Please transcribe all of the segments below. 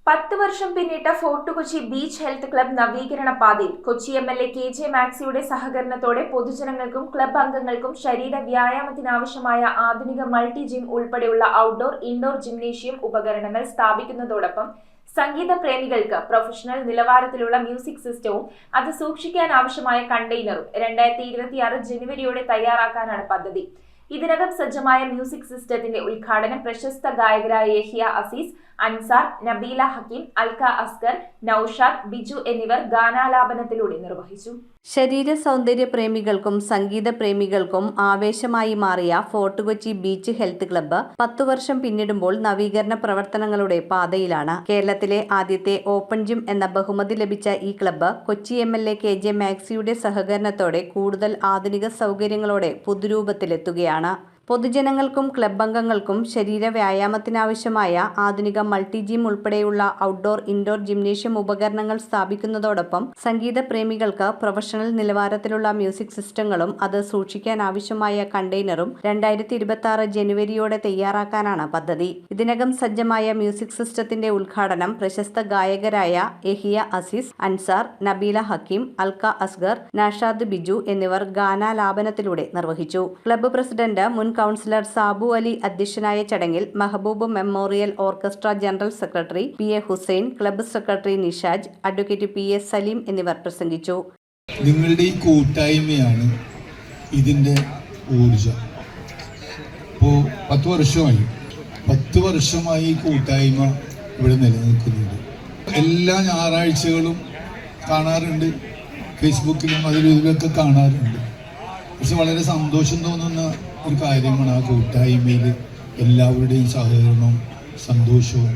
10 വർഷം പിന്നിട്ട fort Kochi beach health club നവീകരണ പാതയിൽ കൊച്ചി MLA KJ മാക്സിയുടെ സഹകരണത്തോടെ പൊതുജനങ്ങൾക്കും ക്ലബ് അംഗങ്ങൾക്കും ശരീര വ്യായാമത്തിനാവശ്യമായ ആധുനിക മൾട്ടി ജിം ഉൾപ്പെടെയുള്ള ഔട്ട്ഡോർ ഇൻഡോർ ജിംനേഷ്യം ഉപകരണങ്ങൾ സ്ഥാപിക്കുന്നതോടൊപ്പം സംഗീത പ്രേമികൾക്ക് പ്രൊഫഷണൽ നിലവാരത്തിലുള്ള മ്യൂസിക് സിസ്റ്റവും അത് സൂക്ഷിക്കാനാവശ്യമായ കണ്ടെയ്നറും 2026 ജനുവരിയോടെ തയ്യാറാക്കാനാണ് പദ്ധതി. ഇതിനകം സജ്ജമായ മ്യൂസിക് സിസ്റ്റത്തിന്റെ ഉദ്ഘാടനം പ്രശസ്ത ഗായകരായ യഹിയ അസീസ്, അൻസാർ, നബീല ഹക്കീം, അൽക അസ്ഗർ, നൌഷാദ്, ബിജു എന്നിവർ ഗാനാലാപനത്തിലൂടെ നിർവഹിച്ചു. ശരീര സൗന്ദര്യ പ്രേമികൾക്കും സംഗീത പ്രേമികൾക്കും ആവേശമായി മാറിയ fort Kochi beach health club 10 വർഷം പിന്നിടുമ്പോൾ നവീകരണ പ്രവർത്തനങ്ങളുടെ പാതയിലാണ്. കേരളത്തിലെ ആദ്യത്തെ ഓപ്പൺ ജിം എന്ന ബഹുമതി ലഭിച്ച ഈ ക്ലബ്ബ് കൊച്ചി MLA KJ മാക്സിയുടെ സഹകരണത്തോടെ കൂടുതൽ ആധുനിക സൗകര്യങ്ങളോടെ പുതുരൂപത്തിലെത്തുകയാണ്. പൊതുജനങ്ങൾക്കും ക്ലബ് അംഗങ്ങൾക്കും ശരീര വ്യായാമത്തിനാവശ്യമായ ആധുനിക മൾട്ടി ജിം ഉൾപ്പെടെയുള്ള ഔട്ട്ഡോർ ഇൻഡോർ ജിംനേഷ്യം ഉപകരണങ്ങൾ സ്ഥാപിക്കുന്നതോടൊപ്പം സംഗീത പ്രേമികൾക്ക് പ്രൊഫഷണൽ നിലവാരത്തിലുള്ള മ്യൂസിക് സിസ്റ്റങ്ങളും അത് സൂക്ഷിക്കാനാവശ്യമായ കണ്ടെയ്നറും 2026 ജനുവരിയോടെ തയ്യാറാക്കാനാണ് പദ്ധതി. ഇതിനകം സജ്ജമായ മ്യൂസിക് സിസ്റ്റത്തിന്റെ ഉദ്ഘാടനം പ്രശസ്ത ഗായകരായ യഹിയ അസീസ്, അൻസാർ, നബീല ഹക്കീം, അൽക അസ്ഗർ, നൌഷാദ്, ബിജു എന്നിവർ ഗാനാലാപനത്തിലൂടെ നിർവഹിച്ചു. ക്ലബ്ബ് പ്രസിഡന്റ് മുൻ കൗൺസിലർ സാബു അലി അധ്യക്ഷനായ ചടങ്ങിൽ Mehboob memorial orchestra general secretary PA Hussain, club secretary Nishaj, advocate PA Saleem എന്നിവർ പ്രസംഗിച്ചു. നിങ്ങളുടെ ഈ കൂട്ടായ്മയാണ് ഇതിൻ്റെ ഊർജം. ഇപ്പോൾ 10 വർഷമായി ഈ കൂട്ടായ്മ ഇവിടെ നിലനിൽക്കുന്നുണ്ട്. എല്ലാ ഞായറാഴ്ചകളും കാണാറുണ്ട്, ഫേസ്ബുക്കിലും അതിലും ഇതിലൊക്കെ കാണാറുണ്ട്. പക്ഷെ വളരെ സന്തോഷം തോന്നുന്ന ഒരു കാര്യമാണ് ആ കൂട്ടായ്മയിൽ എല്ലാവരുടെയും സഹകരണവും സന്തോഷവും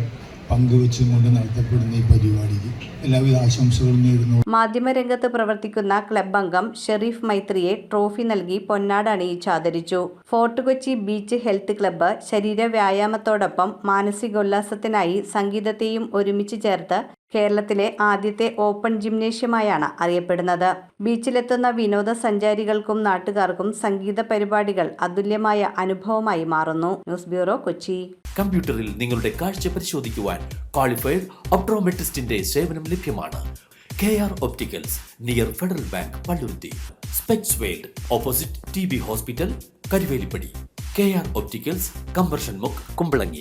പങ്കുവെച്ചുകൊണ്ട് നടത്തപ്പെടുന്ന ഈ പരിപാടിക്ക് എല്ലാവിധ ആശംസകളും നേരുന്നു. മാധ്യമരംഗത്ത് പ്രവർത്തിക്കുന്ന ക്ലബ് അംഗം ഷെരീഫ് മൈത്രിയെ ട്രോഫി നൽകി പൊന്നാട അണിയിച്ച് ആദരിച്ചു. Fort Kochi beach health club ശരീര വ്യായാമത്തോടൊപ്പം മാനസികോല്ലാസത്തിനായി സംഗീതത്തെയും ഒരുമിച്ച് ചേർത്ത് കേരളത്തിലെ ആദ്യത്തെ ഓപ്പൺ ജിംനേഷ്യമായാണ് അറിയപ്പെടുന്നത്. ബീച്ചിലെത്തുന്ന വിനോദസഞ്ചാരികൾക്കും നാട്ടുകാർക്കും സംഗീത പരിപാടികൾ അതുല്യമായ അനുഭവമായി മാറുന്നു. News bureau, Kochi. കമ്പ്യൂട്ടറിൽ നിങ്ങളുടെ കാഴ്ച പരിശോധിക്കുവാൻ ക്വാളിഫൈഡ് ഒപ്ട്രോമെട്രിസ്റ്റിന്റെ സേവനം ലഭ്യമാണ്. KR opticals, near federal bank, Palluruthy. Specs world, opposite TB hospital, Karuvelippady. KR opticals, combustion മുക്ക്, കുമ്പളങ്ങി.